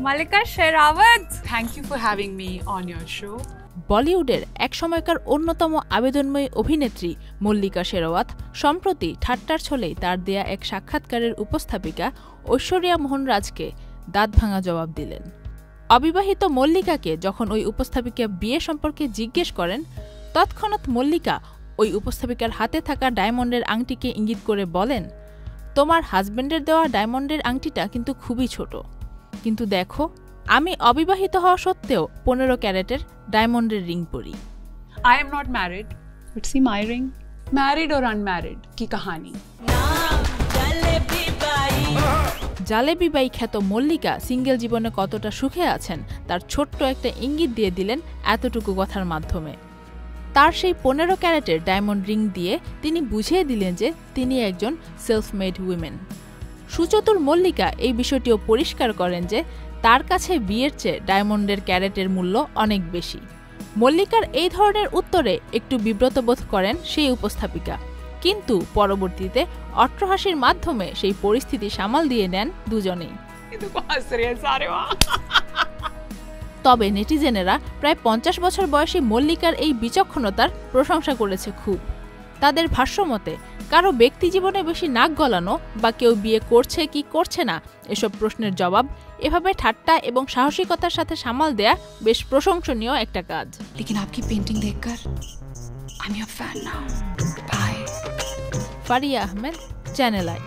Malika Sherawat. Thank you for having me on your show. বলিউডের এক সময়কার অন্যতম আবেদনময়ী অভিনেত্রী মল্লিকা শেরওয়াত সম্প্রতি ঠাট্টার ছলেই তার দেয়া এক সাক্ষাৎকারের উপস্থাপিকা ঐশ্বরিয়া মোহন রাজকে দাঁতভাঙা জবাব দিলেন। অবিবাহিত মল্লিকাকে যখন ওই উপস্থাপিকা বিয়ে সম্পর্কে জিজ্ঞেস করেন, তৎক্ষণাৎ মল্লিকা ওই উপস্থাপিকার হাতে থাকা ডায়মন্ডের আংটিকে ইঙ্গিত করে বলেন, তোমার হাজব্যান্ডের দেওয়া ডায়মন্ডের আংটিটা কিন্তু খুবই ছোট, কিন্তু দেখো আমি অবিবাহিত হওয়া সত্ত্বেও 15 ক্যারেটের ডায়মন্ডের রিং পরি। I am not married. But see my ring. Married or unmarried की कहानी। জালেবি বাই খ্যাত মল্লিকা সিঙ্গেল জীবনে কতটা সুখে আছেন তার ছোট্ট একটা ইঙ্গিত দিয়ে দিলেন এতটুকু কথার মাধ্যমে। তার সেই 15 ক্যারেটের ডায়মন্ড রিং দিয়ে তিনি বুঝিয়ে দিলেন যে তিনি একজন সেলফ মেড উইমেন। সুচতুর মল্লিকা এই বিষয়টিও পরিষ্কার করেন যে তার কাছে বিয়ের চেয়ে ডায়মন্ডের ক্যারেটের মূল্য অনেক বেশি। মল্লিকার এই ধরনের উত্তরে একটু বিব্রত বোধ করেন সেই উপস্থাপিকা, কিন্তু পরবর্তীতে অট্টহাসির মাধ্যমে সেই পরিস্থিতি সামাল দিয়ে নেন দুজনেই। তবে নেটিজেনেরা প্রায় 50 বছর বয়সী মল্লিকার এই বিচক্ষণতার প্রশংসা করেছে খুব। তাদের ভাষ্যমতে কারো ব্যক্তি জীবনে বেশি নাক গলানো বা কেউ বিয়ে করছে কি করছে না এসব প্রশ্নের জবাব এভাবে ঠাট্টা এবং সাহসিকতার সাথে সামাল দেয়া বেশ প্রশংসনীয় একটা কাজ। लेकिन आपकी पेंटिंग देखकर I'm your fan now. Bye. Faria Ahmed, channel I.